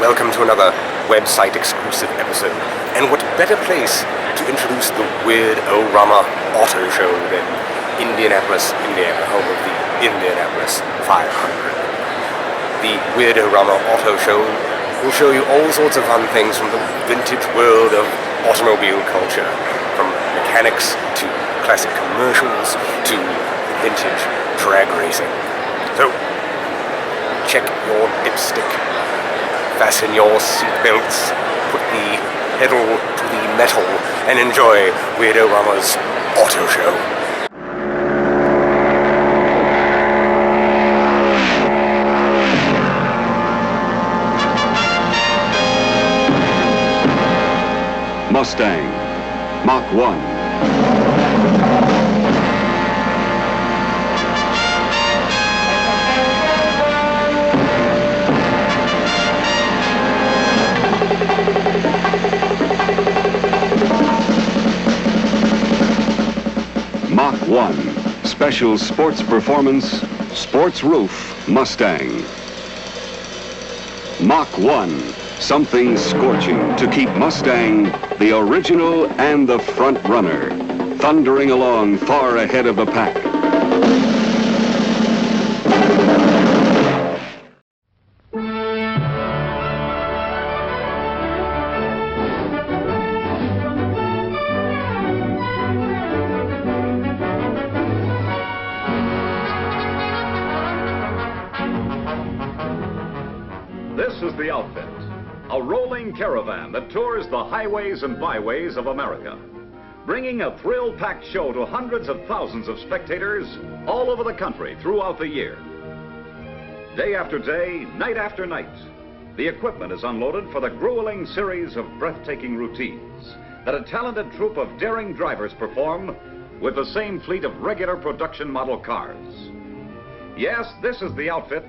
welcome to another website exclusive episode. And what better place to introduce the Weird-O-Rama Auto Show than Indianapolis, Indiana, home of the Indianapolis 500. The Weird-O-Rama Auto Show will show you all sorts of fun things from the vintage world of automobile culture, from mechanics to classic commercials to vintage drag racing. So, check your dipstick, fasten your seatbelts, put the pedal to the metal, and enjoy Weird-O-Rama's Auto Show. Mustang, Mach 1. Mach 1, special sports performance, sports roof Mustang. Mach 1, something scorching to keep Mustang the original and the front runner, thundering along far ahead of the pack. This is the outfit, a rolling caravan that tours the highways and byways of America, bringing a thrill-packed show to hundreds of thousands of spectators all over the country throughout the year. Day after day, night after night, the equipment is unloaded for the grueling series of breathtaking routines that a talented troupe of daring drivers perform with the same fleet of regular production model cars. Yes, this is the outfit,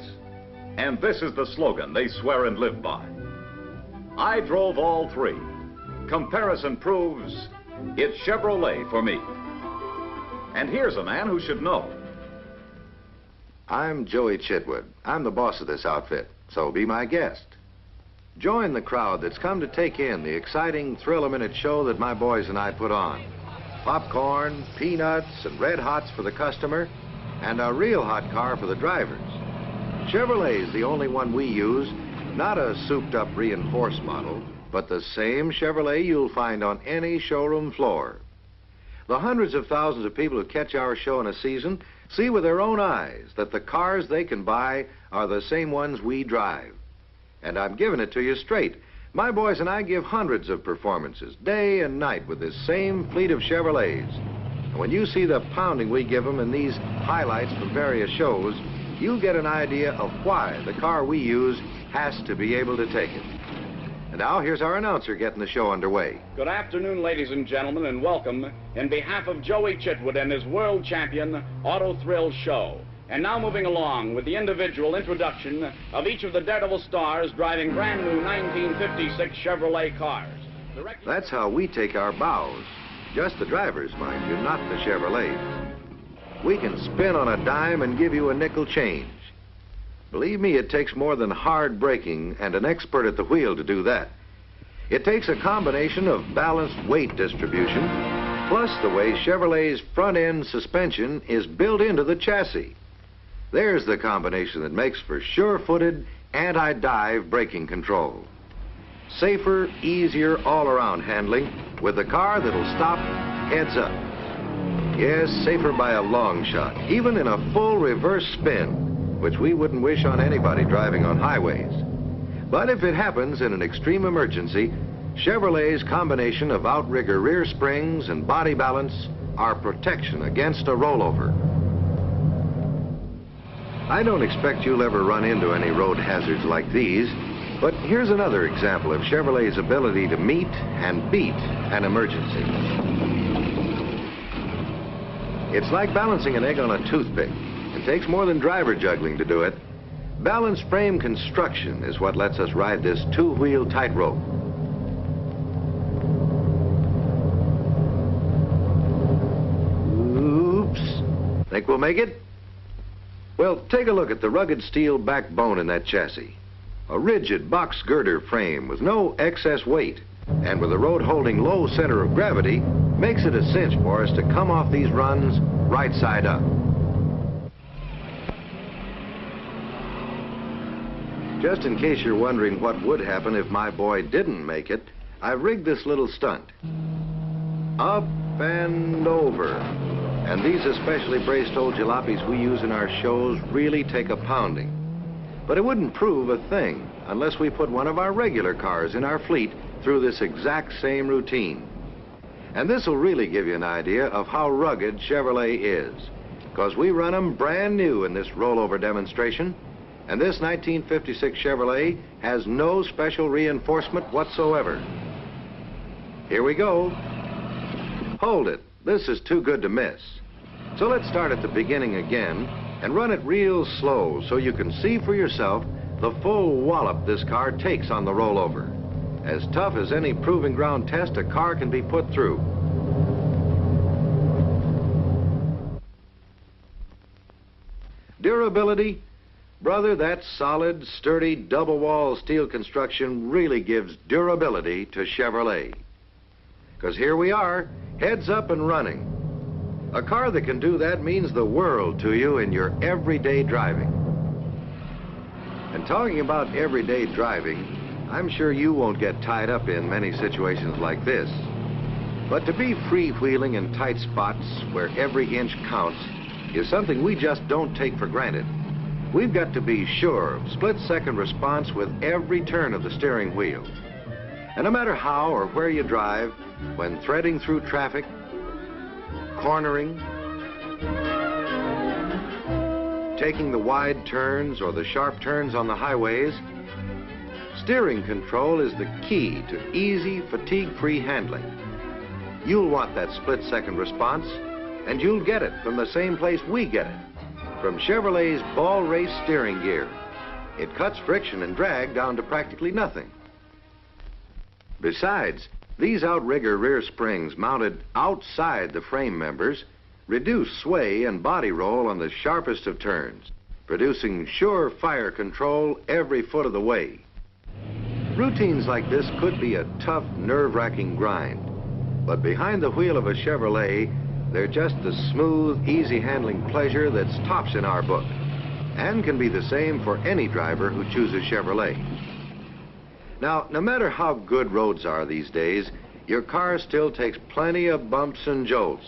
and this is the slogan they swear and live by. I drove all three. Comparison proves it's Chevrolet for me. And here's a man who should know. I'm Joey Chitwood. I'm the boss of this outfit, so be my guest. Join the crowd that's come to take in the exciting thrill-a-minute show that my boys and I put on. Popcorn, peanuts, and red hots for the customer, and a real hot car for the drivers. Chevrolet's the only one we use, not a souped-up reinforced model, but the same Chevrolet you'll find on any showroom floor. The hundreds of thousands of people who catch our show in a season see with their own eyes that the cars they can buy are the same ones we drive. And I'm giving it to you straight. My boys and I give hundreds of performances, day and night, with this same fleet of Chevrolets. And when you see the pounding we give them in these highlights from various shows, you'll get an idea of why the car we use has to be able to take it. And now, here's our announcer getting the show underway. Good afternoon, ladies and gentlemen, and welcome in behalf of Joey Chitwood and his world champion Auto Thrill Show. And now moving along with the individual introduction of each of the Daredevil stars driving brand new 1956 Chevrolet cars. That's how we take our bows. Just the drivers, mind you, not the Chevrolets. We can spin on a dime and give you a nickel change. Believe me, it takes more than hard braking and an expert at the wheel to do that. It takes a combination of balanced weight distribution, plus the way Chevrolet's front-end suspension is built into the chassis. There's the combination that makes for sure-footed, anti-dive braking control. Safer, easier all-around handling with a car that'll stop heads up. Yes, safer by a long shot, even in a full reverse spin, which we wouldn't wish on anybody driving on highways. But if it happens in an extreme emergency, Chevrolet's combination of outrigger rear springs and body balance are protection against a rollover. I don't expect you'll ever run into any road hazards like these, but here's another example of Chevrolet's ability to meet and beat an emergency. It's like balancing an egg on a toothpick. It takes more than driver juggling to do it. Balanced frame construction is what lets us ride this two-wheel tightrope. Oops. Think we'll make it? Well, take a look at the rugged steel backbone in that chassis. A rigid box girder frame with no excess weight and with a road-holding low center of gravity makes it a cinch for us to come off these runs right side up. Just in case you're wondering what would happen if my boy didn't make it, I've rigged this little stunt. Up and over. And these especially braced old jalopies we use in our shows really take a pounding. But it wouldn't prove a thing unless we put one of our regular cars in our fleet through this exact same routine. And this will really give you an idea of how rugged Chevrolet is, because we run them brand new in this rollover demonstration, and this 1956 Chevrolet has no special reinforcement whatsoever. Here we go. Hold it. This is too good to miss. So let's start at the beginning again and run it real slow so you can see for yourself the full wallop this car takes on the rollover. As tough as any proving ground test a car can be put through. Durability? Brother, that solid, sturdy, double-wall steel construction really gives durability to Chevrolet. Because here we are, heads up and running. A car that can do that means the world to you in your everyday driving. And talking about everyday driving, I'm sure you won't get tied up in many situations like this. But to be freewheeling in tight spots where every inch counts is something we just don't take for granted. We've got to be sure of split-second response with every turn of the steering wheel. And no matter how or where you drive, when threading through traffic, cornering, taking the wide turns or the sharp turns on the highways, steering control is the key to easy, fatigue-free handling. You'll want that split-second response, and you'll get it from the same place we get it, from Chevrolet's ball race steering gear. It cuts friction and drag down to practically nothing. Besides, these outrigger rear springs mounted outside the frame members reduce sway and body roll on the sharpest of turns, producing sure fire control every foot of the way. Routines like this could be a tough, nerve-wracking grind, but behind the wheel of a Chevrolet, they're just the smooth, easy-handling pleasure that's tops in our book, and can be the same for any driver who chooses Chevrolet. Now, no matter how good roads are these days, your car still takes plenty of bumps and jolts.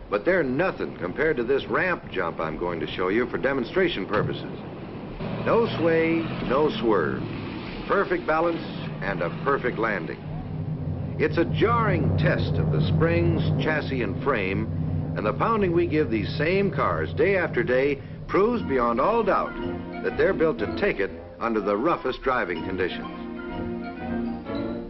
But they're nothing compared to this ramp jump I'm going to show you for demonstration purposes. No sway, no swerve. Perfect balance and a perfect landing. It's a jarring test of the springs, chassis, and frame, and the pounding we give these same cars day after day proves beyond all doubt that they're built to take it under the roughest driving conditions.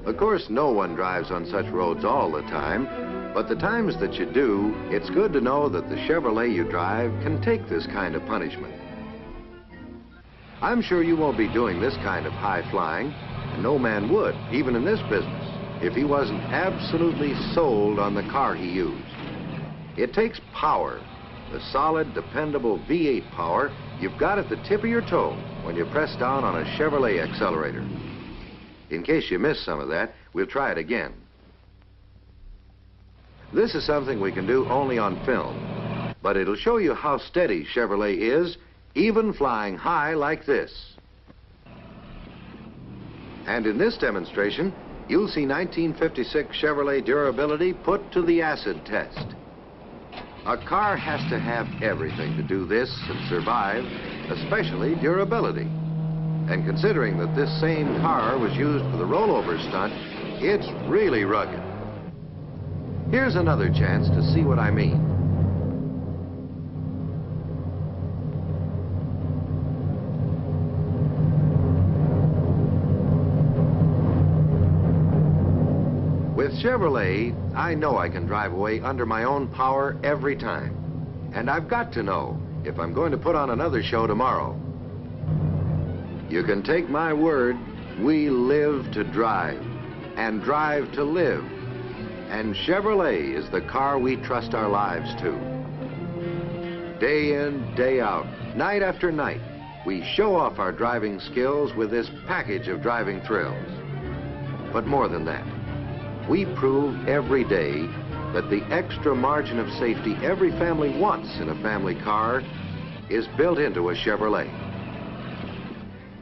Of course, no one drives on such roads all the time, but the times that you do, it's good to know that the Chevrolet you drive can take this kind of punishment. I'm sure you won't be doing this kind of high flying, and no man would, even in this business, if he wasn't absolutely sold on the car he used. It takes power, the solid, dependable V8 power you've got at the tip of your toe when you press down on a Chevrolet accelerator. In case you missed some of that, we'll try it again. This is something we can do only on film, but it'll show you how steady Chevrolet is, even flying high like this. And in this demonstration, you'll see 1956 Chevrolet durability put to the acid test. A car has to have everything to do this and survive, especially durability. And considering that this same car was used for the rollover stunt, it's really rugged. Here's another chance to see what I mean. With Chevrolet, I know I can drive away under my own power every time. And I've got to know if I'm going to put on another show tomorrow. You can take my word, we live to drive, and drive to live. And Chevrolet is the car we trust our lives to. Day in, day out, night after night, We show off our driving skills with this package of driving thrills. But more than that, we prove every day that the extra margin of safety every family wants in a family car is built into a Chevrolet.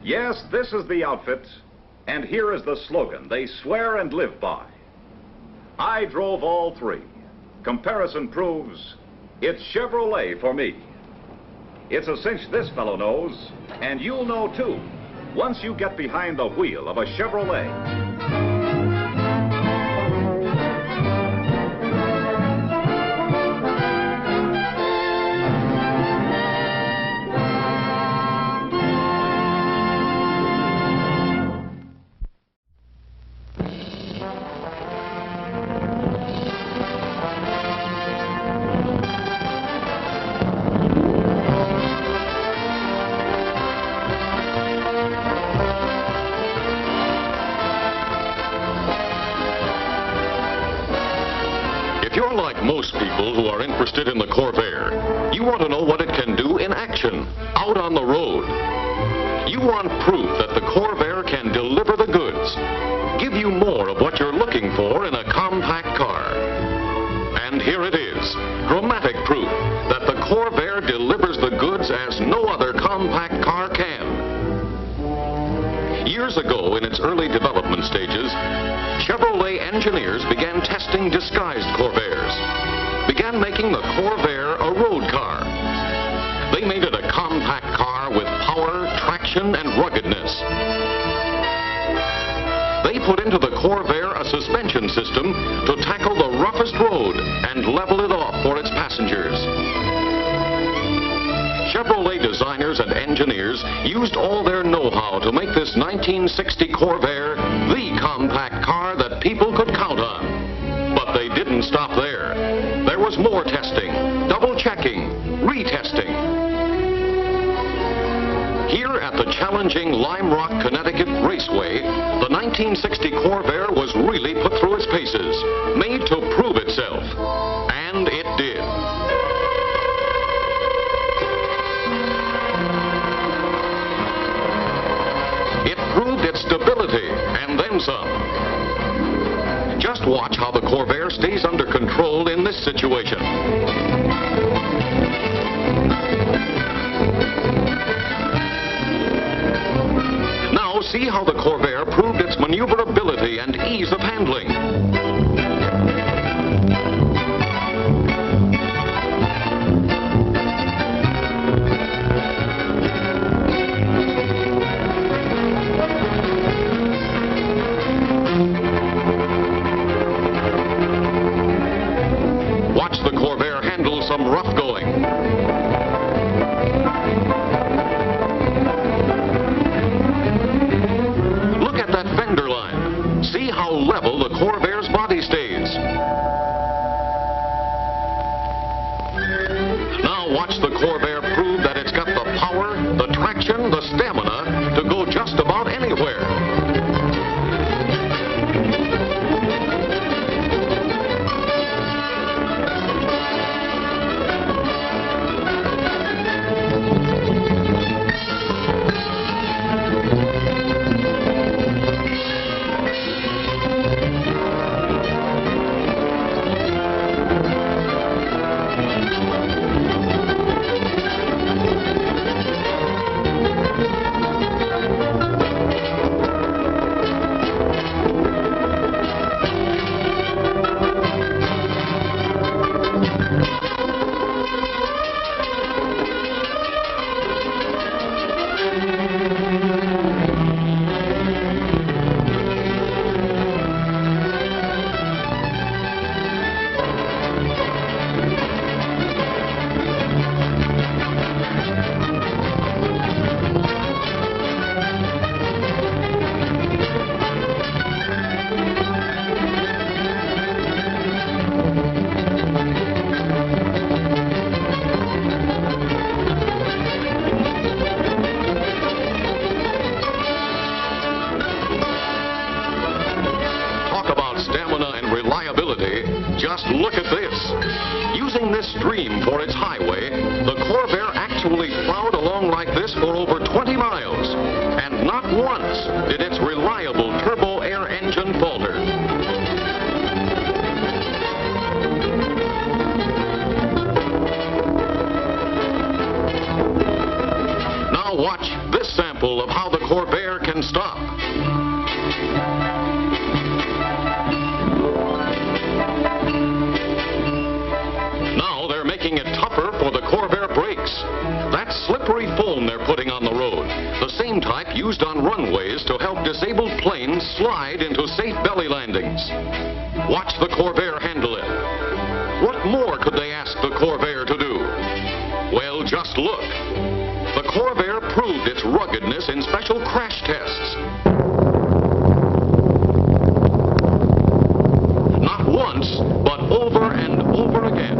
Yes, this is the outfit, and here is the slogan they swear and live by. I drove all three. Comparison proves it's Chevrolet for me. It's a cinch this fellow knows, and you'll know too, once you get behind the wheel of a Chevrolet. If you're like most people who are interested in the Corvair, you want to know what it can do in action, out on the road. You want proof that the Corvair can deliver the goods, give you more of what you're looking for in a compact car. And here it is, dramatic proof that the Corvair delivers the goods as no other compact car can. Years ago, in its early development stages, Chevrolet engineers began testing disguised Corvairs, began making the Corvair a road car. They made it a compact car with power, traction, and ruggedness. They put into the Corvair a suspension system to tackle the roughest road and level it off for its passengers. Chevrolet designers and engineers used all their know-how to make this 1960 Corvair the compact car that people could count on. But they didn't stop there. There was more testing, double-checking, retesting. Here at the challenging Lime Rock, Connecticut Raceway, the 1960 Corvair was really put through its paces, made to prove itself. And it did. It proved its stability, and then some. Just watch how the Corvair stays under control in this situation. Now see how the Corvair proved its maneuverability and ease of handling. Watch the Corvair handle some rough going. Look at that fender line. See how level the Corvair's body stays. Now watch the Corvair prove that it's got the power, the traction, the stamina to go just about anywhere. Just look at this. Using this stream for its highway, the Corvair actually plowed along like this for over 20 wheels. And not once did its reliable turbo air engine falter. Now watch this sample of how the Corvair can stop. Now they're making it tougher for the Corvair brakes. That slippery foam they're putting on the road, the same type used on runways to help disabled planes slide into safe belly landings. Watch the Corvair handle it. What more could they ask the Corvair to do? Well, just look. The Corvair proved its ruggedness in special crash tests. Not once, but over and over again.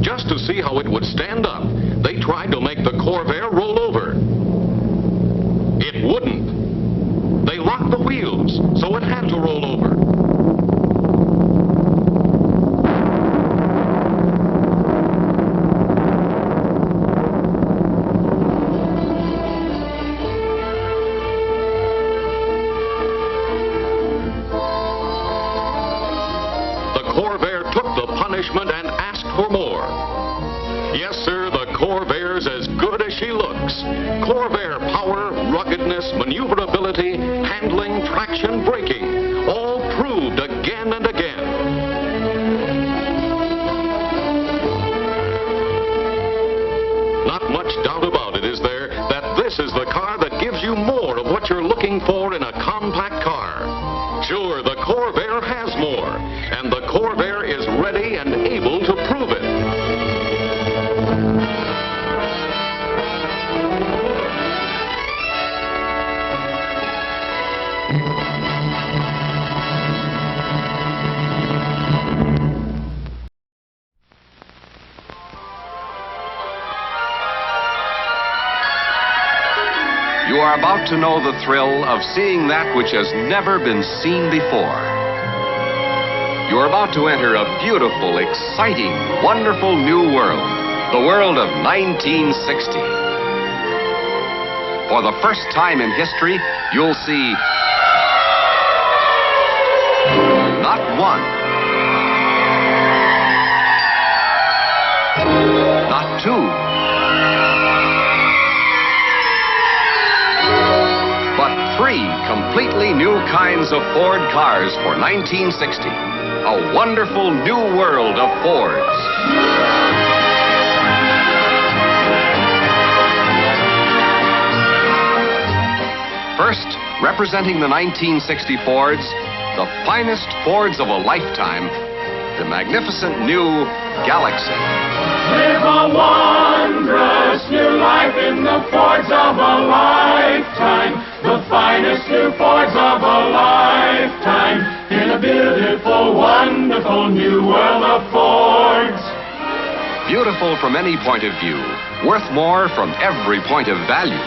Just to see how it would stand up, they tried to make the Corvair roll over. It wouldn't. They locked the wheels, so it had to roll over. The Corvair took the punishment and asked for more. Yes, sir, the Corvair's as good as she looks. Corvair power, ruggedness, maneuverability, handling, traction, braking, all proved again and again. Not much doubt about it, is there, that this is the car that gives you more of what you're looking for in a compact car. Sure, the Corvair has more, and the Corvair is ready and able to prove it. You are about to know the thrill of seeing that which has never been seen before. You are about to enter a beautiful, exciting, wonderful new world, the world of 1960. For the first time in history, you'll see not one, not two, but three completely new kinds of Ford cars for 1960. A wonderful new world of Fords. First, representing the 1960 Fords, the finest Fords of a lifetime, the magnificent new Galaxy. Live a wondrous new life in the Fords of a lifetime. The finest new Fords of a lifetime. In a beautiful, wonderful new world of Fords. Beautiful from any point of view, worth more from every point of value.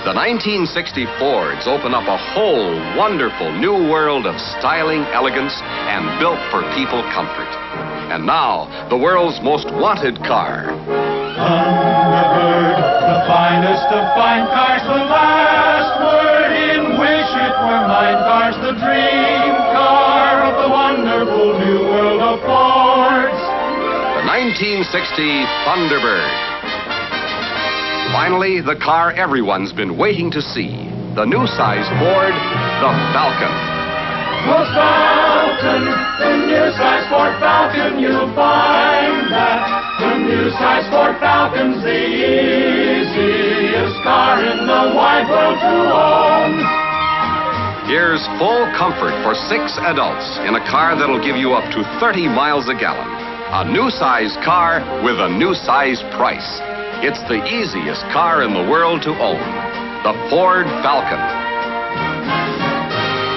The 1960 Fords open up a whole wonderful new world of styling, elegance, and built for people comfort. And now, the world's most wanted car. Thunderbird, the finest of fine cars, the last word in Wish It Were Mine cars, the dream car of the wonderful new world of Fords. The 1960 Thunderbird. Finally, the car everyone's been waiting to see. The new size Ford, the Falcon. The Falcon, the new size Ford Falcon, you'll find that the new size Ford Falcon's the easiest car in the wide world to own. Here's full comfort for 6 adults in a car that'll give you up to 30 miles a gallon. A new size car with a new size price. It's the easiest car in the world to own. The Ford Falcon.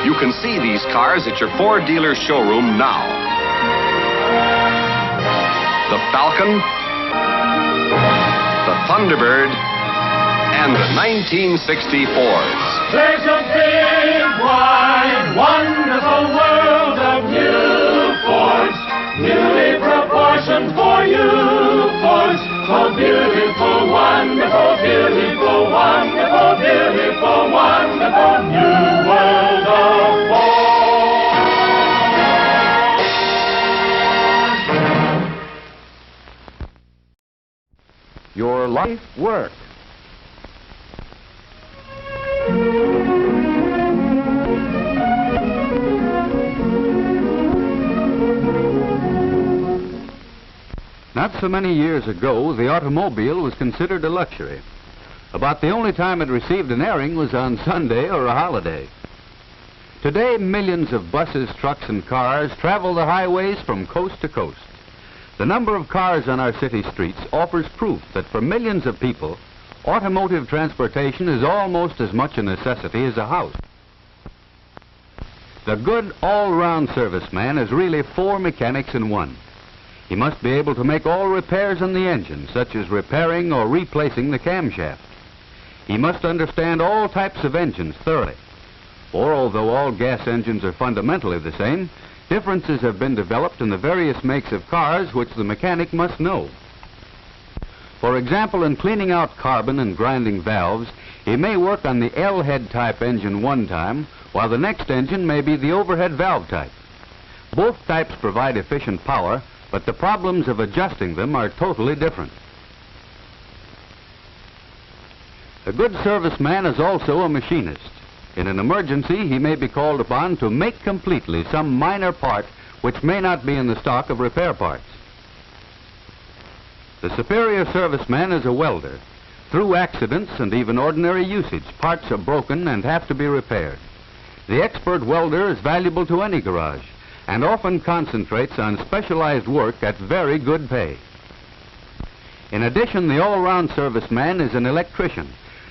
You can see these cars at your Ford dealer showroom now. The Falcon, the Thunderbird, and the 1960 Fords. There's a big, wide, wonderful world of new Fords. your life work. Not so many years ago, the automobile was considered a luxury. About the only time it received an airing was on Sunday or a holiday. Today, millions of buses, trucks, and cars travel the highways from coast to coast. The number of cars on our city streets offers proof that for millions of people, automotive transportation is almost as much a necessity as a house. The good all-round serviceman is really 4 mechanics in one. He must be able to make all repairs on the engine, such as repairing or replacing the camshaft. He must understand all types of engines thoroughly. For although all gas engines are fundamentally the same, differences have been developed in the various makes of cars which the mechanic must know. For example, in cleaning out carbon and grinding valves, he may work on the L-head type engine one time, while the next engine may be the overhead valve type. Both types provide efficient power, but the problems of adjusting them are totally different. A good serviceman is also a machinist. In an emergency, he may be called upon to make completely some minor part which may not be in the stock of repair parts. The superior serviceman is a welder. Through accidents and even ordinary usage, parts are broken and have to be repaired. The expert welder is valuable to any garage and often concentrates on specialized work at very good pay. In addition, the all-round serviceman is an electrician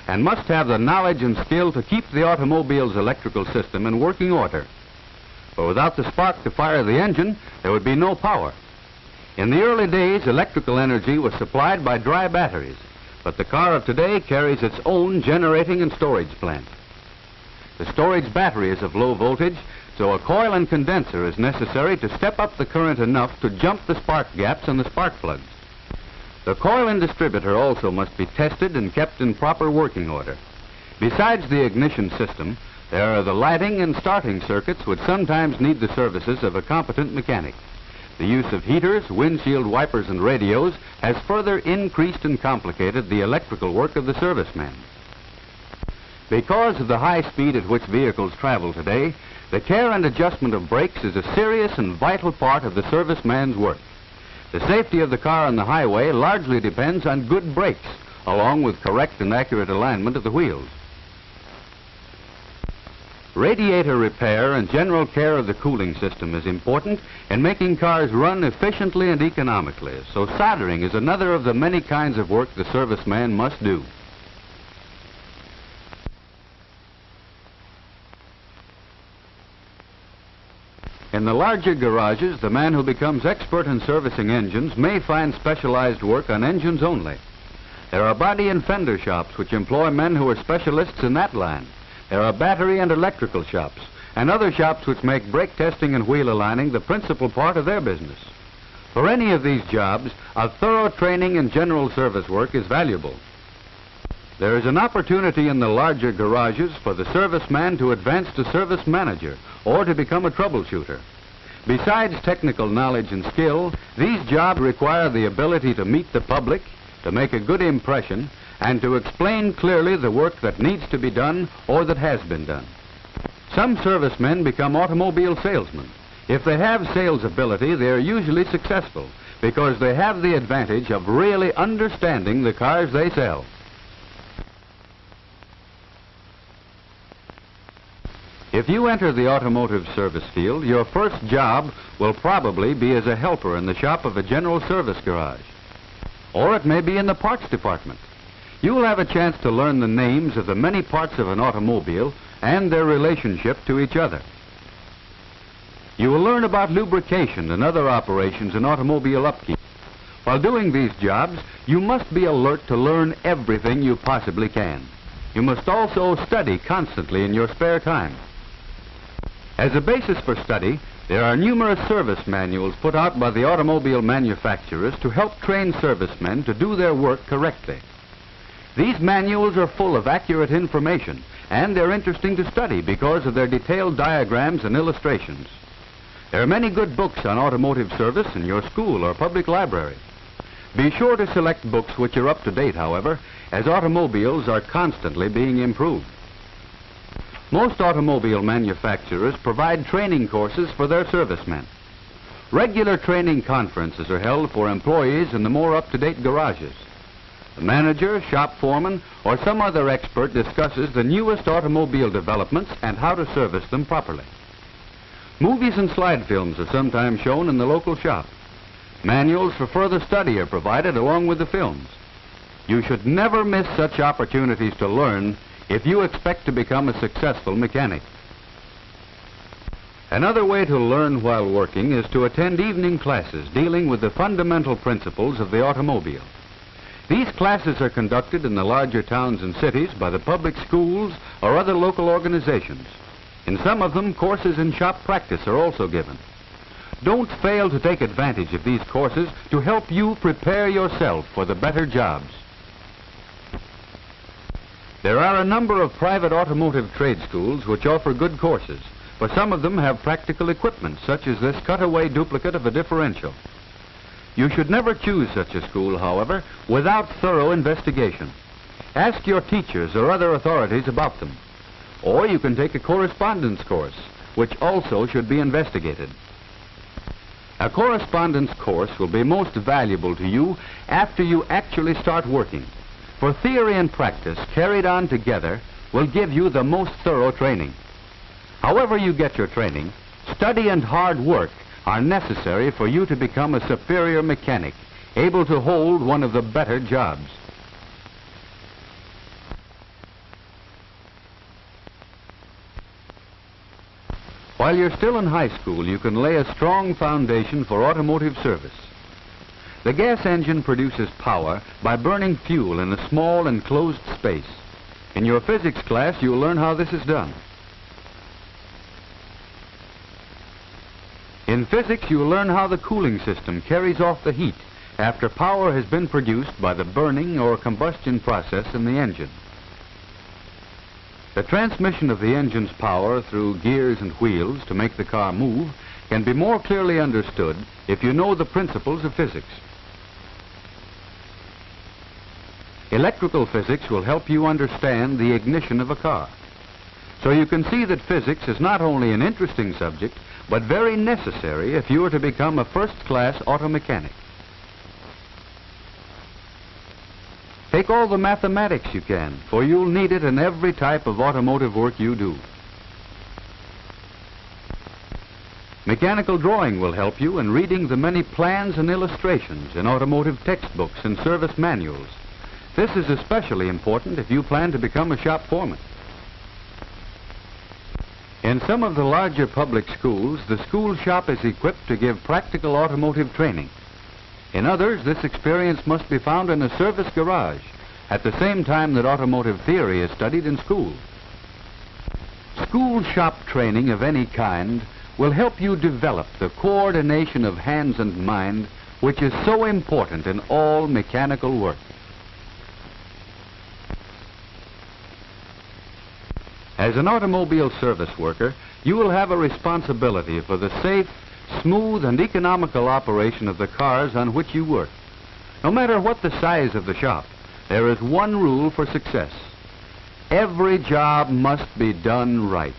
and must have the knowledge and skill to keep the automobile's electrical system in working order. For without the spark to fire the engine, there would be no power. In the early days, electrical energy was supplied by dry batteries, but the car of today carries its own generating and storage plant. The storage battery is of low voltage, so a coil and condenser is necessary to step up the current enough to jump the spark gaps in the spark plugs. The coil and distributor also must be tested and kept in proper working order. Besides the ignition system, there are the lighting and starting circuits which sometimes need the services of a competent mechanic. The use of heaters, windshield wipers, and radios has further increased and complicated the electrical work of the serviceman. Because of the high speed at which vehicles travel today, the care and adjustment of brakes is a serious and vital part of the serviceman's work. The safety of the car on the highway largely depends on good brakes, along with correct and accurate alignment of the wheels. Radiator repair and general care of the cooling system is important in making cars run efficiently and economically, so soldering is another of the many kinds of work the serviceman must do. In the larger garages, the man who becomes expert in servicing engines may find specialized work on engines only. There are body and fender shops which employ men who are specialists in that line. There are battery and electrical shops, and other shops which make brake testing and wheel aligning the principal part of their business. For any of these jobs, a thorough training in general service work is valuable. There is an opportunity in the larger garages for the serviceman to advance to service manager or to become a troubleshooter. Besides technical knowledge and skill, these jobs require the ability to meet the public, to make a good impression, and to explain clearly the work that needs to be done or that has been done. Some servicemen become automobile salesmen. If they have sales ability, they are usually successful because they have the advantage of really understanding the cars they sell. If you enter the automotive service field, your first job will probably be as a helper in the shop of a general service garage. Or it may be in the parts department. You will have a chance to learn the names of the many parts of an automobile and their relationship to each other. You will learn about lubrication and other operations in automobile upkeep. While doing these jobs, you must be alert to learn everything you possibly can. You must also study constantly in your spare time. As a basis for study, there are numerous service manuals put out by the automobile manufacturers to help train servicemen to do their work correctly. These manuals are full of accurate information, and they're interesting to study because of their detailed diagrams and illustrations. There are many good books on automotive service in your school or public library. Be sure to select books which are up to date, however, as automobiles are constantly being improved. Most automobile manufacturers provide training courses for their servicemen. Regular training conferences are held for employees in the more up-to-date garages. The manager, shop foreman, or some other expert discusses the newest automobile developments and how to service them properly. Movies and slide films are sometimes shown in the local shop. Manuals for further study are provided along with the films. You should never miss such opportunities to learn if you expect to become a successful mechanic. Another way to learn while working is to attend evening classes dealing with the fundamental principles of the automobile. These classes are conducted in the larger towns and cities by the public schools or other local organizations. In some of them, courses in shop practice are also given. Don't fail to take advantage of these courses to help you prepare yourself for the better jobs. There are a number of private automotive trade schools which offer good courses, but some of them have practical equipment, such as this cutaway duplicate of a differential. You should never choose such a school, however, without thorough investigation. Ask your teachers or other authorities about them. Or you can take a correspondence course, which also should be investigated. A correspondence course will be most valuable to you after you actually start working, for theory and practice carried on together will give you the most thorough training. However you get your training, study and hard work are necessary for you to become a superior mechanic, able to hold one of the better jobs. While you're still in high school, you can lay a strong foundation for automotive service. The gas engine produces power by burning fuel in a small enclosed space. In your physics class, you'll learn how this is done. In physics, you'll learn how the cooling system carries off the heat after power has been produced by the burning or combustion process in the engine. The transmission of the engine's power through gears and wheels to make the car move can be more clearly understood if you know the principles of physics. Electrical physics will help you understand the ignition of a car. So you can see that physics is not only an interesting subject, but very necessary if you are to become a first-class auto mechanic. Take all the mathematics you can, for you'll need it in every type of automotive work you do. Mechanical drawing will help you in reading the many plans and illustrations in automotive textbooks and service manuals. This is especially important if you plan to become a shop foreman. In some of the larger public schools, the school shop is equipped to give practical automotive training. In others, this experience must be found in a service garage, at the same time that automotive theory is studied in school. School shop training of any kind will help you develop the coordination of hands and mind, which is so important in all mechanical work. As an automobile service worker, you will have a responsibility for the safe, smooth, and economical operation of the cars on which you work. No matter what the size of the shop, there is one rule for success. Every job must be done right.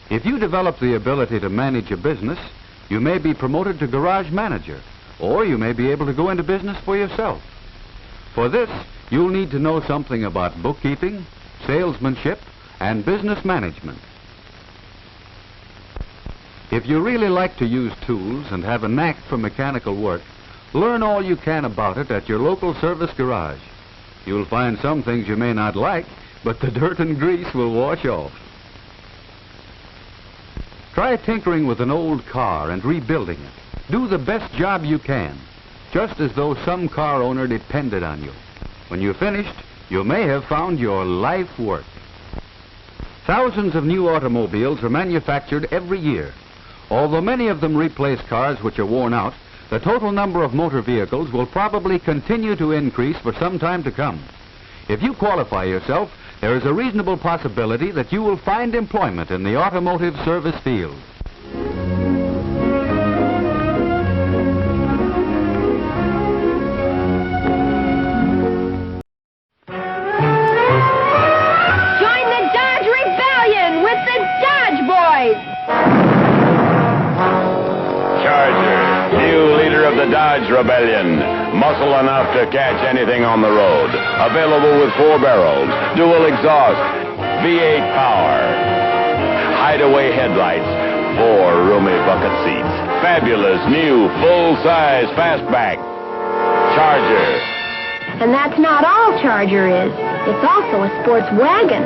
If you develop the ability to manage a business, you may be promoted to garage manager, or you may be able to go into business for yourself. For this, you'll need to know something about bookkeeping, salesmanship, and business management. If you really like to use tools and have a knack for mechanical work, learn all you can about it at your local service garage. You'll find some things you may not like, but the dirt and grease will wash off. Try tinkering with an old car and rebuilding it. Do the best job you can, just as though some car owner depended on you. When you're finished, you may have found your life work. Thousands of new automobiles are manufactured every year. Although many of them replace cars which are worn out, the total number of motor vehicles will probably continue to increase for some time to come. If you qualify yourself, there is a reasonable possibility that you will find employment in the automotive service field. of the Dodge Rebellion. Muscle enough to catch anything on the road. Available with 4 barrels, dual exhaust, V8 power, hideaway headlights, 4 roomy bucket seats, fabulous new full-size fastback Charger. And that's not all Charger is. It's also a sports wagon.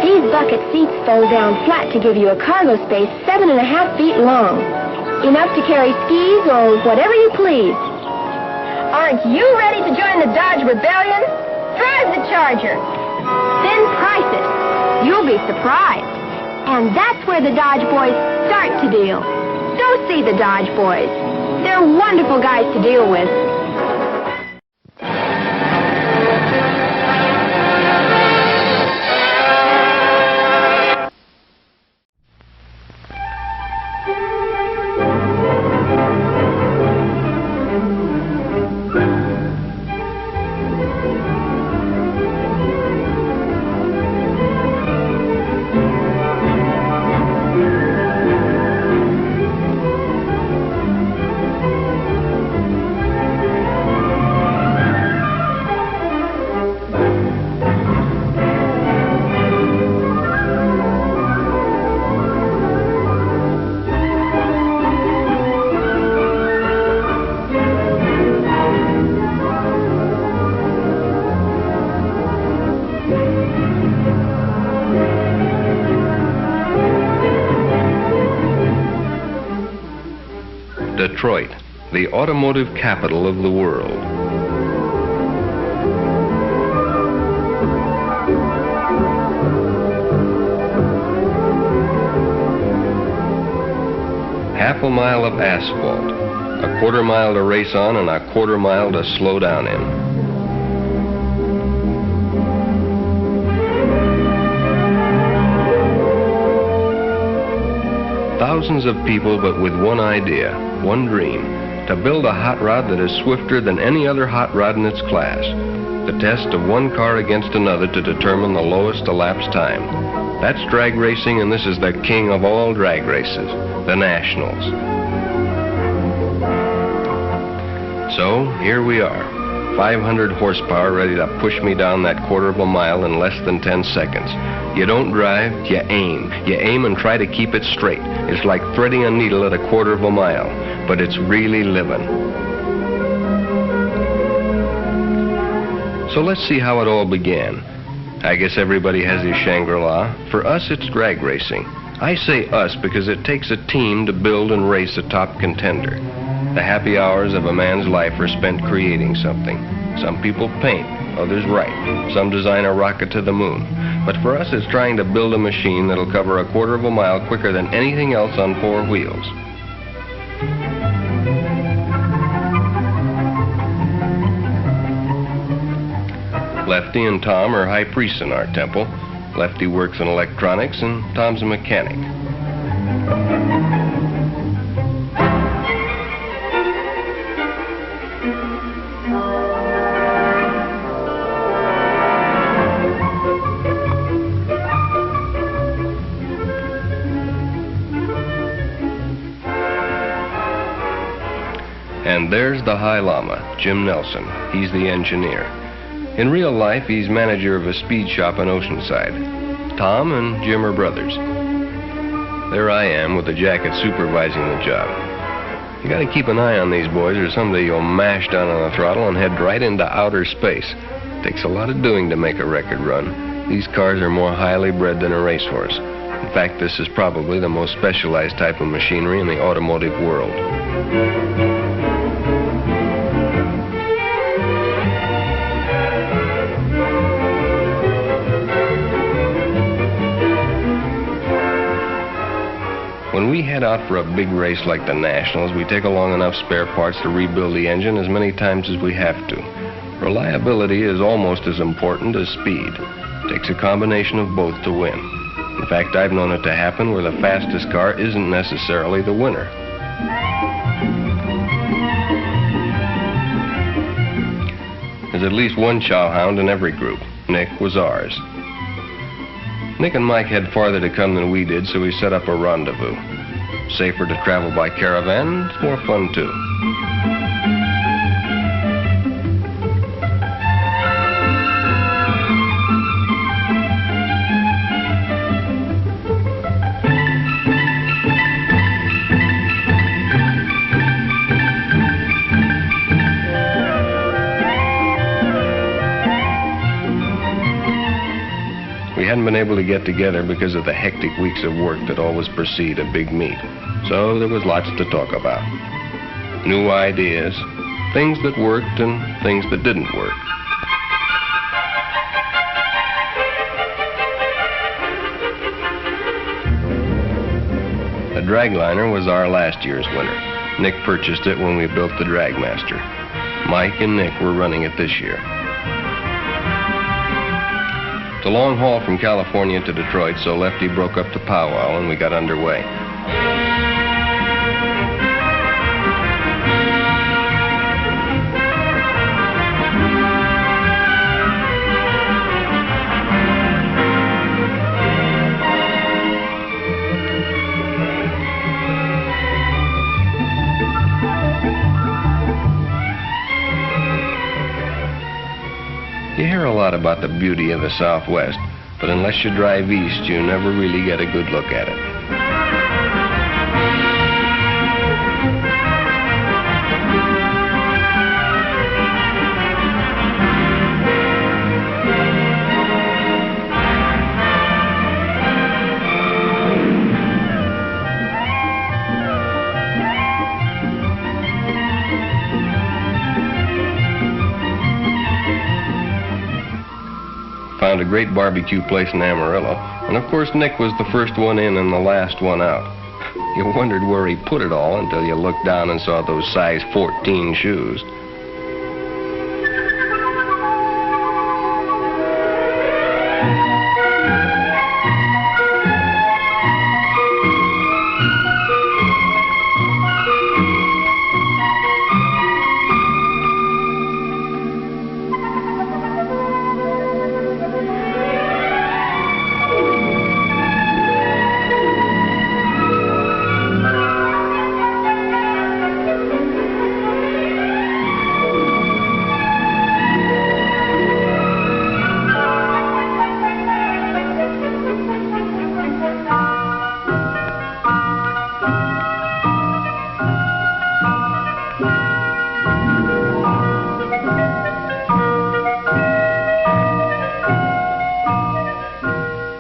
These bucket seats fold down flat to give you a cargo space 7.5 feet long. Enough to carry skis or whatever you please. Aren't you ready to join the Dodge Rebellion? Drive the Charger. Then price it. You'll be surprised. And that's where the Dodge boys start to deal. Go see the Dodge boys. They're wonderful guys to deal with. Detroit, the automotive capital of the world. Half a mile of asphalt, a quarter mile to race on and a quarter mile to slow down in. Thousands of people, but with one idea, one dream, to build a hot rod that is swifter than any other hot rod in its class. The test of one car against another to determine the lowest elapsed time. That's drag racing, and this is the king of all drag races, the Nationals. So, here we are, 500 horsepower ready to push me down that quarter of a mile in less than 10 seconds. You don't drive, you aim. You aim and try to keep it straight. It's like threading a needle at a quarter of a mile, but it's really living. So let's see how it all began. I guess everybody has his Shangri-La. For us, it's drag racing. I say us because it takes a team to build and race a top contender. The happy hours of a man's life are spent creating something. Some people paint, others write. Some design a rocket to the moon. But for us, it's trying to build a machine that'll cover a quarter of a mile quicker than anything else on 4 wheels. Lefty and Tom are high priests in our temple. Lefty works in electronics and Tom's a mechanic. And there's the High Llama, Jim Nelson. He's the engineer. In real life, he's manager of a speed shop in Oceanside. Tom and Jim are brothers. There I am with the jacket supervising the job. You gotta keep an eye on these boys or someday you'll mash down on the throttle and head right into outer space. Takes a lot of doing to make a record run. These cars are more highly bred than a racehorse. In fact, this is probably the most specialized type of machinery in the automotive world. When we head out for a big race like the Nationals, we take along enough spare parts to rebuild the engine as many times as we have to. Reliability is almost as important as speed. It takes a combination of both to win. In fact, I've known it to happen where the fastest car isn't necessarily the winner. There's at least one chowhound in every group. Nick was ours. Nick and Mike had farther to come than we did, so we set up a rendezvous. Safer to travel by caravan, it's more fun too. hadn't been able to get together because of the hectic weeks of work that always precede a big meet. So there was lots to talk about. New ideas, things that worked and things that didn't work. The dragliner was our last year's winner. Nick purchased it when we built the Dragmaster. Mike and Nick were running it this year. It's a long haul from California to Detroit, so Lefty broke up the powwow and we got underway. You hear a lot about the beauty of the Southwest, but unless you drive east, you never really get a good look at it. Found a great barbecue place in Amarillo, and of course Nick was the first one in and the last one out. You wondered where he put it all until you looked down and saw those size 14 shoes.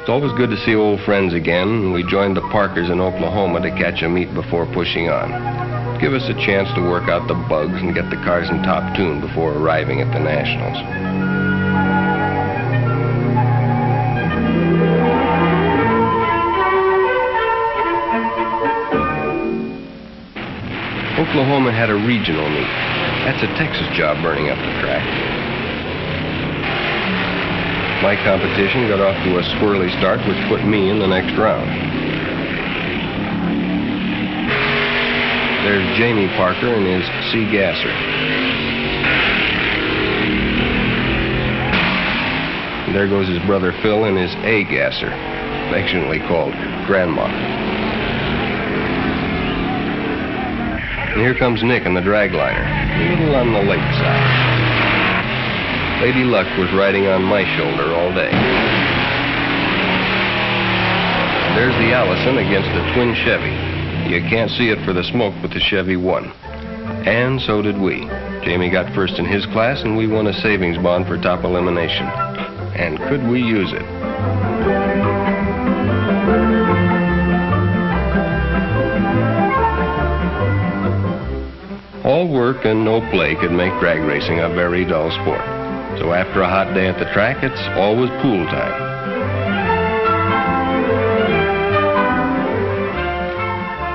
It's always good to see old friends again, and we joined the Parkers in Oklahoma to catch a meet before pushing on. Give us a chance to work out the bugs and get the cars in top tune before arriving at the Nationals. Oklahoma had a regional meet. That's a Texas job burning up the track. My competition got off to a squirrely start, which put me in the next round. There's Jamie Parker and his C Gasser. And there goes his brother Phil and his A Gasser, affectionately called Grandma. And here comes Nick in the dragliner, a little on the late side. Lady Luck was riding on my shoulder all day. And there's the Allison against the twin Chevy. You can't see it for the smoke, but the Chevy won. And so did we. Jamie got first in his class, and we won a savings bond for top elimination. And could we use it? All work and no play could make drag racing a very dull sport. So after a hot day at the track, it's always pool time.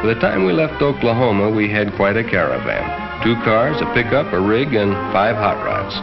By the time we left Oklahoma, we had quite a caravan. 2 cars, a pickup, a rig, and 5 hot rods.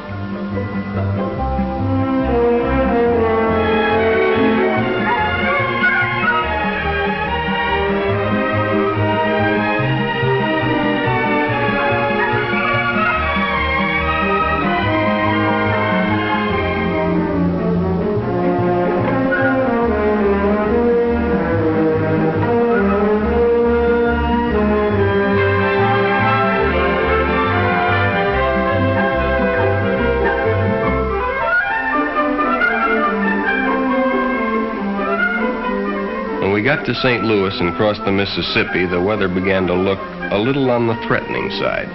When we got to St. Louis and crossed the Mississippi, the weather began to look a little on the threatening side.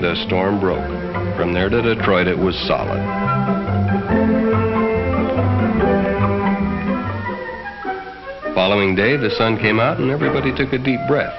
the storm broke. From there to Detroit, it was solid. Following day, the sun came out and everybody took a deep breath.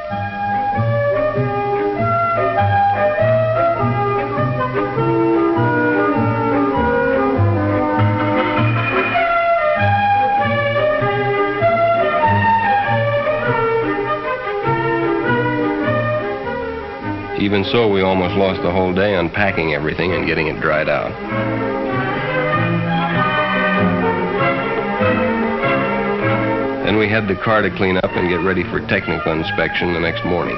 Even so, we almost lost the whole day unpacking everything and getting it dried out. Then we had the car to clean up and get ready for technical inspection the next morning.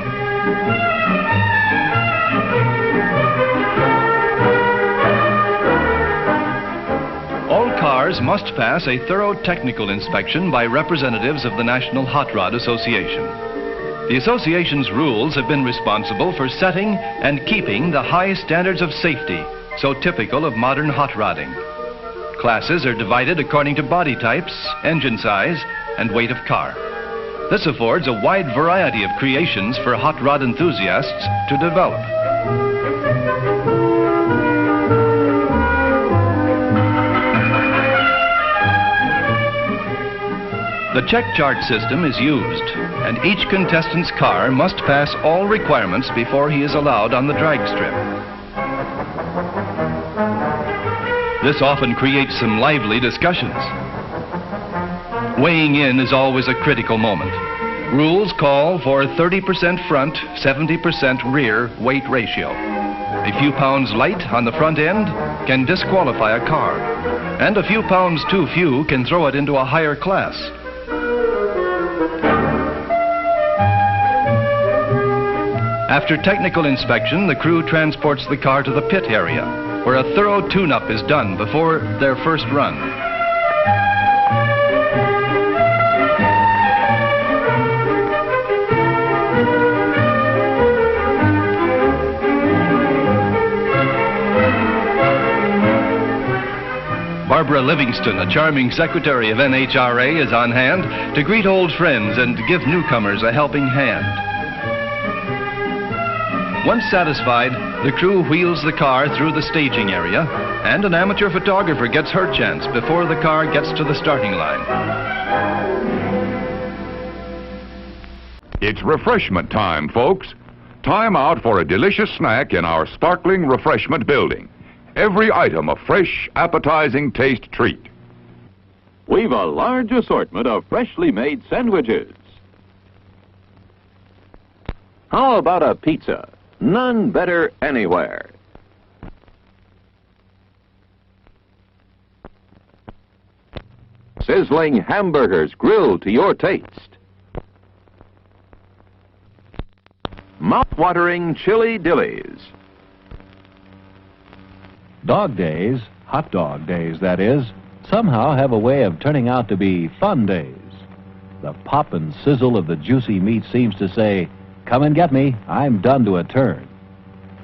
All cars must pass a thorough technical inspection by representatives of the National Hot Rod Association. The association's rules have been responsible for setting and keeping the high standards of safety so typical of modern hot rodding. Classes are divided according to body types, engine size, and weight of car. This affords a wide variety of creations for hot rod enthusiasts to develop. The check chart system is used, and each contestant's car must pass all requirements before he is allowed on the drag strip. This often creates some lively discussions. Weighing in is always a critical moment. Rules call for 30% front, 70% rear weight ratio. A few pounds light on the front end can disqualify a car, and a few pounds too few can throw it into a higher class. After technical inspection, the crew transports the car to the pit area, where a thorough tune-up is done before their first run. Barbara Livingston, a charming secretary of NHRA, is on hand to greet old friends and give newcomers a helping hand. Once satisfied, the crew wheels the car through the staging area, and an amateur photographer gets her chance before the car gets to the starting line. It's refreshment time, folks. Time out for a delicious snack in our sparkling refreshment building. Every item a fresh, appetizing taste treat. We've a large assortment of freshly made sandwiches. How about a pizza? None better anywhere. Sizzling hamburgers grilled to your taste. Mouth-watering chili dillies. Dog days, hot dog days that is, somehow have a way of turning out to be fun days. The pop and sizzle of the juicy meat seems to say, "Come and get me, I'm done to a turn."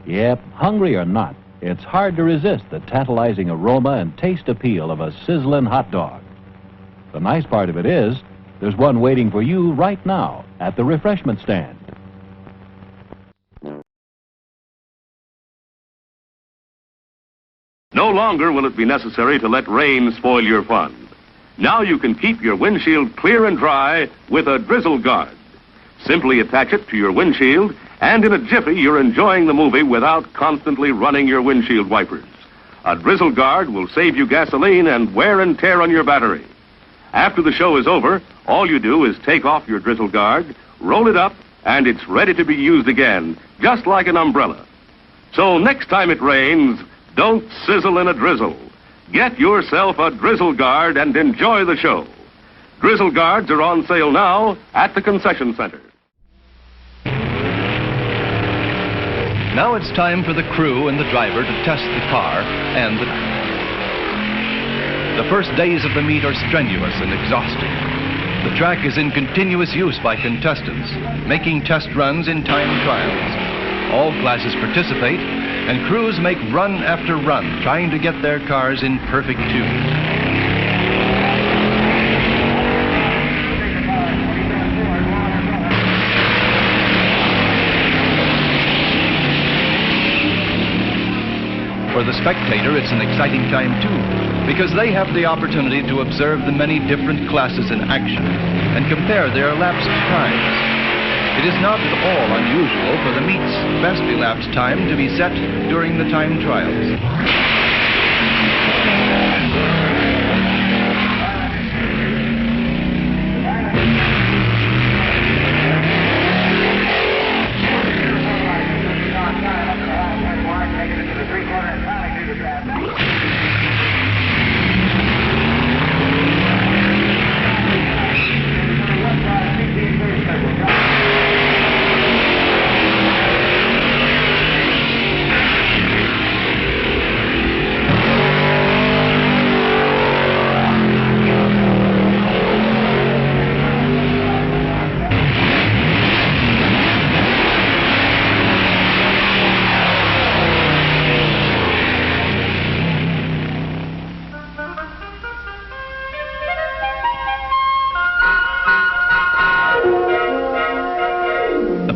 Yep, hungry or not, it's hard to resist the tantalizing aroma and taste appeal of a sizzling hot dog. The nice part of it is, there's one waiting for you right now at the refreshment stand. No longer will it be necessary to let rain spoil your fun. Now you can keep your windshield clear and dry with a drizzle guard. Simply attach it to your windshield, and in a jiffy you're enjoying the movie without constantly running your windshield wipers. A drizzle guard will save you gasoline and wear and tear on your battery. After the show is over, all you do is take off your drizzle guard, roll it up, and it's ready to be used again, just like an umbrella. So next time it rains, don't sizzle in a drizzle. Get yourself a drizzle guard and enjoy the show. Drizzle guards are on sale now at the concession center. Now it's time for the crew and the driver to test the car and the first days of the meet are strenuous and exhausting. The track is in continuous use by contestants, making test runs in time trials. All classes participate, and crews make run after run, trying to get their cars in perfect tune. For the spectator, it's an exciting time too, because they have the opportunity to observe the many different classes in action and compare their elapsed times. It is not at all unusual for the meet's best elapsed time to be set during the time trials.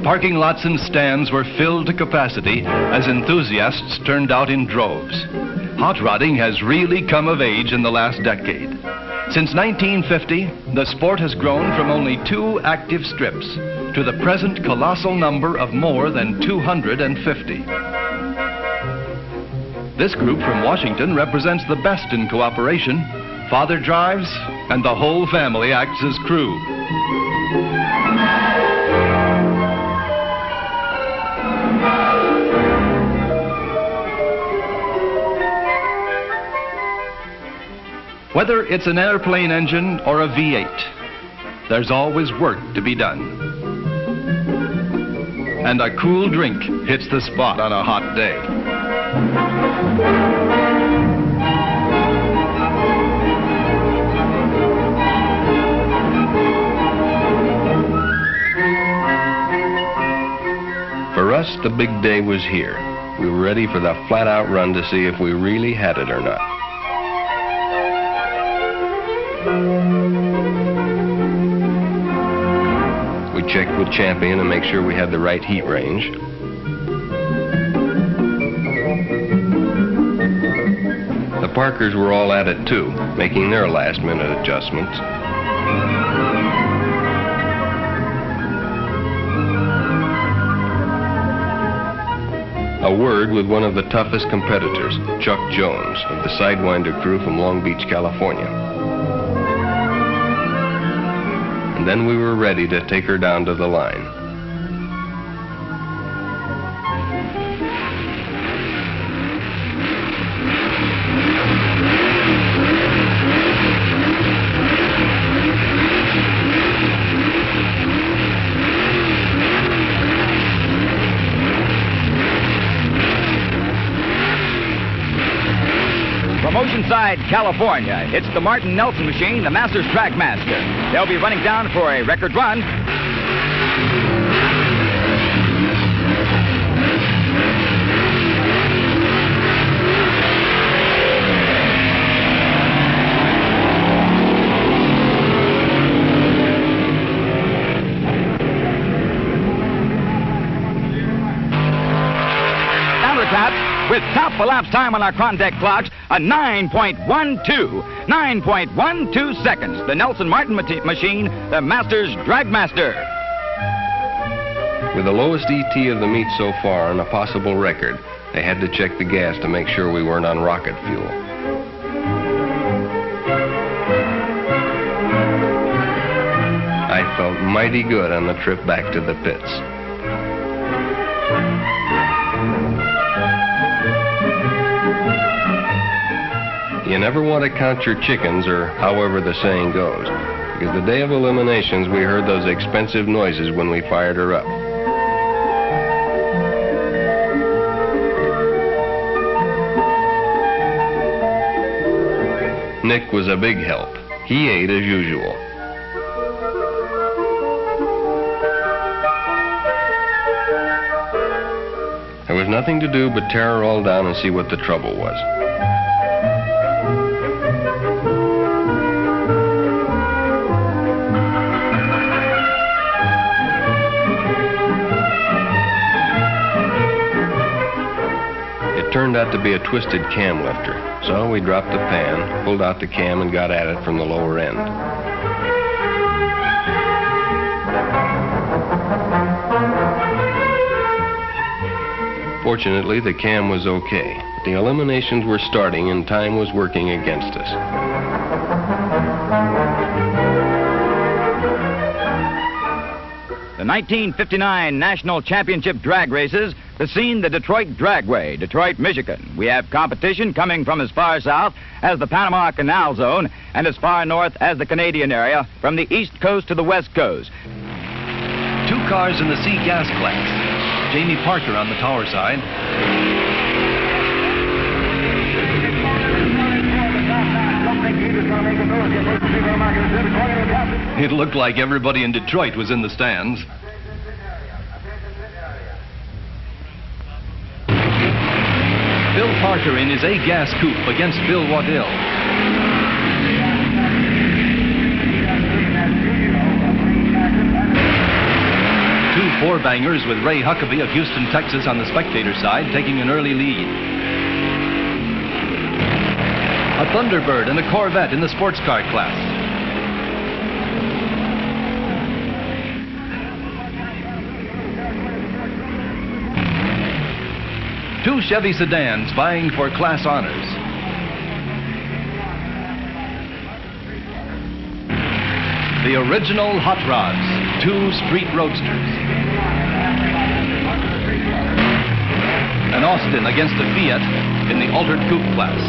Parking lots and stands were filled to capacity as enthusiasts turned out in droves. Hot rodding has really come of age in the last decade. Since 1950, the sport has grown from only 2 active strips to the present colossal number of more than 250. This group from Washington represents the best in cooperation. Father drives, and the whole family acts as crew. Whether it's an airplane engine or a V8, there's always work to be done. And a cool drink hits the spot on a hot day. For us, the big day was here. We were ready for the flat-out run to see if we really had it or not. We checked with Champion to make sure we had the right heat range. The Parkers were all at it too, making their last-minute adjustments. A word with one of the toughest competitors, Chuck Jones, of the Sidewinder crew from Long Beach, California. And then we were ready to take her down to the line. From Oceanside, California, it's the Martin Nelson machine, the Masters Dragmaster. They'll be running down for a record run. Down to the taps. With top elapsed time on our Crondeck clocks, a 9.12 seconds. The Nelson Martin machine, the Masters Dragmaster. With the lowest ET of the meet so far and a possible record, they had to check the gas to make sure we weren't on rocket fuel. I felt mighty good on the trip back to the pits. You never want to count your chickens, or however the saying goes, because the day of eliminations we heard those expensive noises when we fired her up. Nick was a big help. He ate as usual. There was nothing to do but tear her all down and see what the trouble was. It turned out to be a twisted cam lifter. So we dropped the pan, pulled out the cam, and got at it from the lower end. Fortunately, the cam was okay. The eliminations were starting and time was working against us. The 1959 National Championship drag races, the scene, the Detroit Dragway, Detroit, Michigan. We have competition coming from as far south as the Panama Canal Zone and as far north as the Canadian area, from the East Coast to the West Coast. 2 cars in the C gas class. Jamie Parker on the tower side. It looked like everybody in Detroit was in the stands. Bill Parker in his A-gas coupe against Bill Waddell. Two four-bangers with Ray Huckabee of Houston, Texas on the spectator side, taking an early lead. A Thunderbird and a Corvette in the sports car class. Two Chevy sedans vying for class honors. The original Hot Rods, 2 street roadsters. An Austin against a Fiat in the altered coupe class.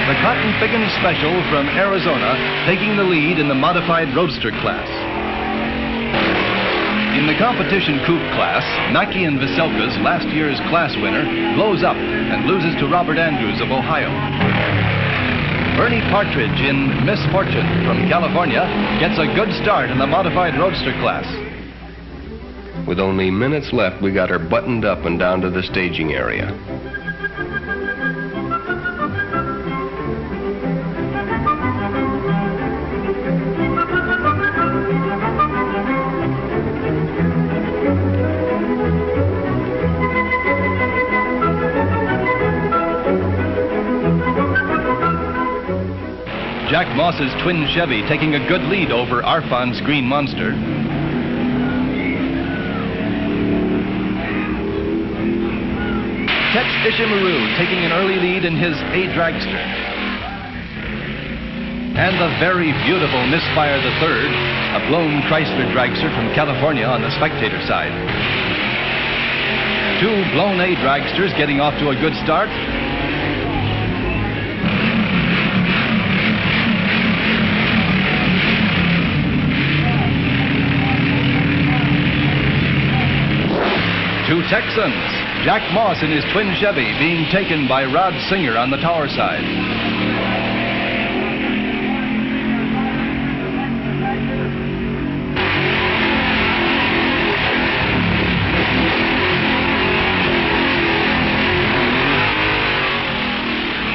The Cotton Pickens Special from Arizona taking the lead in the modified roadster class. In the competition coupe class, Mackey and Veselka's last year's class winner blows up and loses to Robert Andrews of Ohio. Bernie Partridge in Misfortune from California gets a good start in the modified roadster class. With only minutes left, we got her buttoned up and down to the staging area. Jack Moss's twin Chevy taking a good lead over Arfon's Green Monster. Tex Ishimaru taking an early lead in his A Dragster. And the very beautiful Misfire III, a blown Chrysler dragster from California on the spectator side. 2 blown A dragsters getting off to a good start. Two Texans, Jack Moss in his twin Chevy being taken by Rod Singer on the tower side.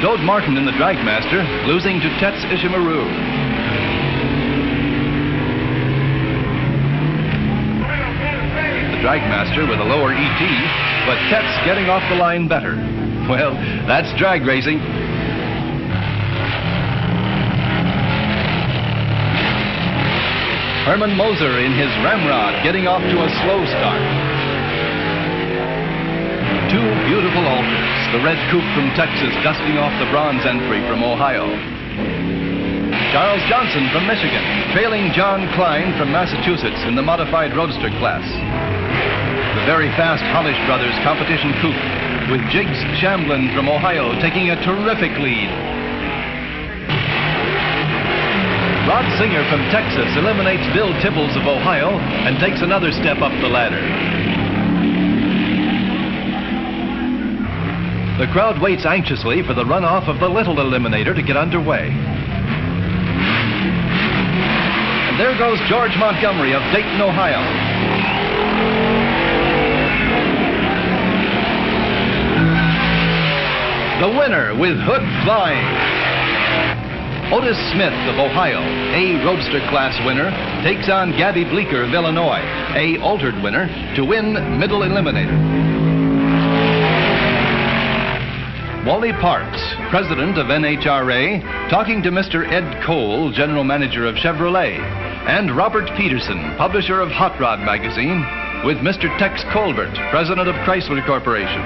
Dode Martin in the Dragmaster, losing to Tex Ishimaru. Dragmaster with a lower ET, but Tex getting off the line better. Well, that's drag racing. Herman Moser in his Ramrod getting off to a slow start. 2 beautiful alters, the red coupe from Texas dusting off the bronze entry from Ohio. Charles Johnson from Michigan, trailing John Klein from Massachusetts in the modified roadster class. The very fast Hollish Brothers competition coupe, with Jiggs Shamblin from Ohio taking a terrific lead. Rod Singer from Texas eliminates Bill Tibbles of Ohio and takes another step up the ladder. The crowd waits anxiously for the runoff of the Little Eliminator to get underway. And there goes George Montgomery of Dayton, Ohio. The winner with hood flying. Otis Smith of Ohio, A Roadster class winner, takes on Gabby Bleeker of Illinois, A altered winner, to win Middle Eliminator. Wally Parks, president of NHRA, talking to Mr. Ed Cole, general manager of Chevrolet, and Robert Peterson, publisher of Hot Rod magazine, with Mr. Tex Colbert, president of Chrysler Corporation.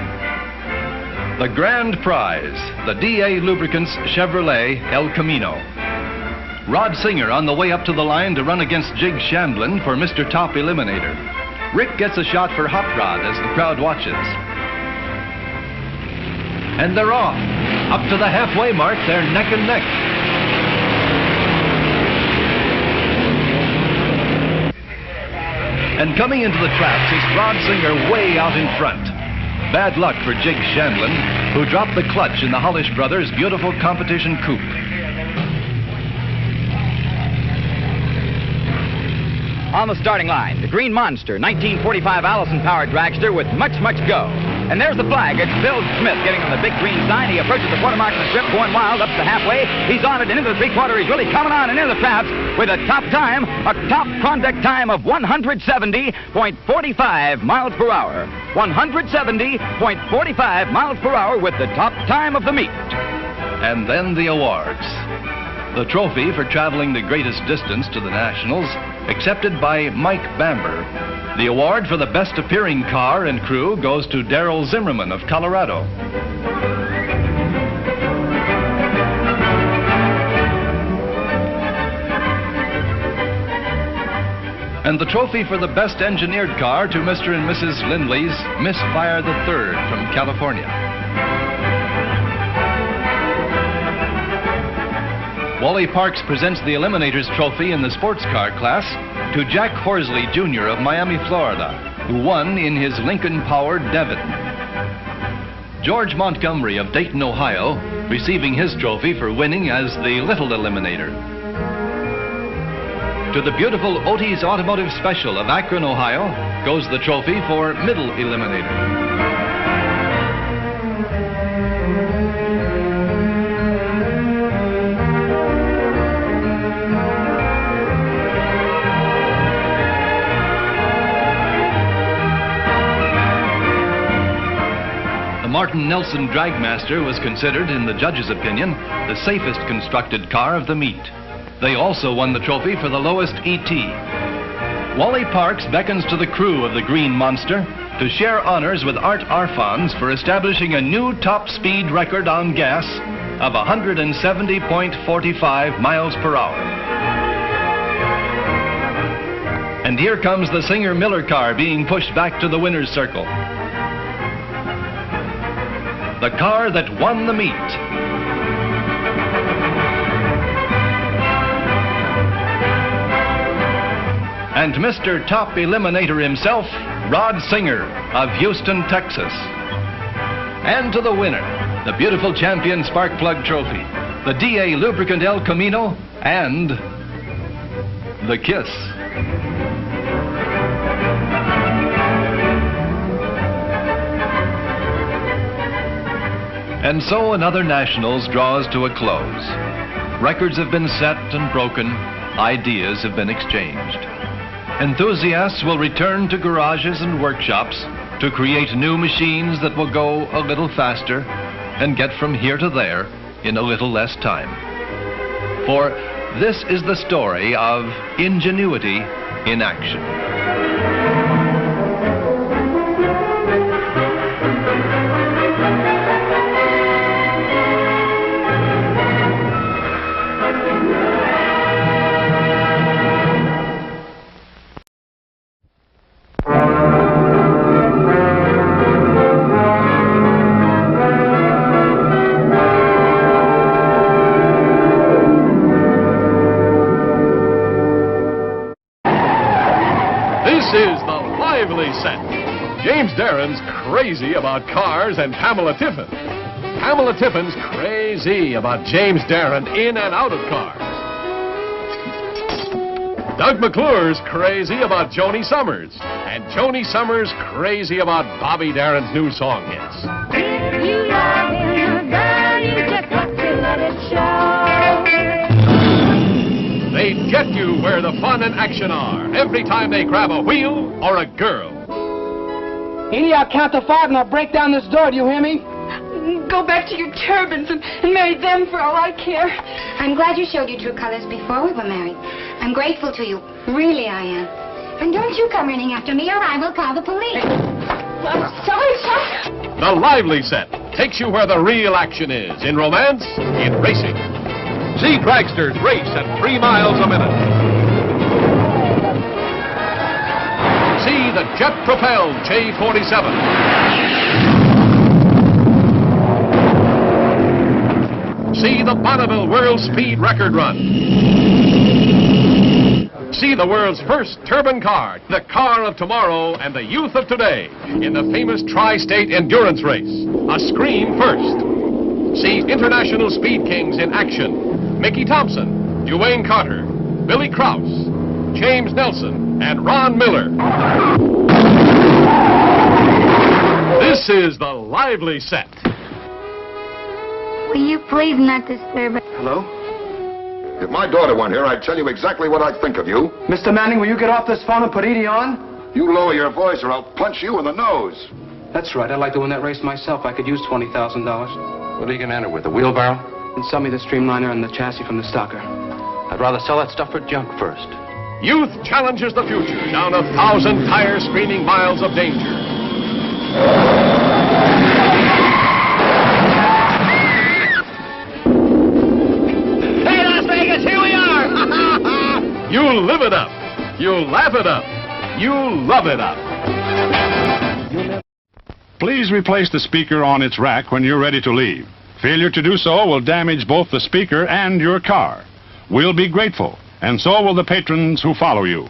The grand prize, the DA Lubricants Chevrolet El Camino. Rod Singer on the way up to the line to run against Jig Shandlin for Mr. Top Eliminator. Rick gets a shot for Hot Rod as the crowd watches. And they're off. Up to the halfway mark, they're neck and neck. And coming into the traps is Rod Singer way out in front. Bad luck for Jig Shandlin, who dropped the clutch in the Hollish Brothers' beautiful competition coupe. On the starting line, the Green Monster, 1945 Allison-powered dragster with much go. And there's the flag. It's Bill Smith getting on the big green sign. He approaches the quarter mark of the strip, going wild up to halfway. He's on it and into the three-quarter. He's really coming on and into the traps with a top time, a top Klondike time of 170.45 miles per hour. 170.45 miles per hour with the top time of the meet. And then the awards. The trophy for traveling the greatest distance to the Nationals, accepted by Mike Bamber. The award for the best appearing car and crew goes to Darrell Zimmerman of Colorado. And the trophy for the best engineered car to Mr. and Mrs. Lindley's Misfire III from California. Wally Parks presents the Eliminators Trophy in the sports car class to Jack Horsley, Jr. of Miami, Florida, who won in his Lincoln-powered Devon. George Montgomery of Dayton, Ohio, receiving his trophy for winning as the Little Eliminator. To the beautiful Otis Automotive Special of Akron, Ohio, goes the trophy for Middle Eliminator. Martin Nelson Dragmaster was considered, in the judges' opinion, the safest constructed car of the meet. They also won the trophy for the lowest ET. Wally Parks beckons to the crew of the Green Monster to share honors with Art Arfons for establishing a new top speed record on gas of 170.45 miles per hour. And here comes the Singer-Miller car being pushed back to the winner's circle. The car that won the meet. And Mr. Top Eliminator himself, Rod Singer of Houston, Texas. And to the winner, the beautiful champion spark plug trophy, the DA Lubricant El Camino, and the kiss. And so another Nationals draws to a close. Records have been set and broken. Ideas have been exchanged. Enthusiasts will return to garages and workshops to create new machines that will go a little faster and get from here to there in a little less time. For this is the story of ingenuity in action. James Darren's crazy about cars and Pamela Tiffin. Pamela Tiffin's crazy about James Darren in and out of cars. Doug McClure's crazy about Joni Summers. And Joni Summers crazy about Bobby Darren's new song hits. If you love him, girl, you just got to let it show. They get you where the fun and action are every time they grab a wheel or a girl. Any of y'all count to 5 and I'll break down this door, do you hear me? go back to your turbans and marry them for all I care. I'm glad you showed your true colors before we were married. I'm grateful to you. Really, I am. And don't you come running after me or I will call the police. I'm sorry, sir. The Lively set takes you where the real action is, in romance, in racing. See dragsters race at 3 miles a minute. See the jet-propelled J-47. See the Bonneville World Speed Record Run. See the world's first turbine car, the car of tomorrow and the youth of today, in the famous Tri-State Endurance Race. A screen first. See international speed kings in action. Mickey Thompson, Duane Carter, Billy Krause, James Nelson, and Ron Miller. This is the Lively set. Will you please not disturb us? Hello? If my daughter weren't here, I'd tell you exactly what I think of you. Mr. Manning, will you get off this phone and put Edie on? You lower your voice or I'll punch you in the nose. That's right. I'd like to win that race myself. I could use $20,000. What are you going to enter with, a wheelbarrow? And sell me the streamliner and the chassis from the stocker. I'd rather sell that stuff for junk first. Youth challenges the future down 1,000 tire-screening miles of danger. Hey, Las Vegas, here we are! You'll live it up. You'll laugh it up. You'll love it up. Please replace the speaker on its rack when you're ready to leave. Failure to do so will damage both the speaker and your car. We'll be grateful, and so will the patrons who follow you.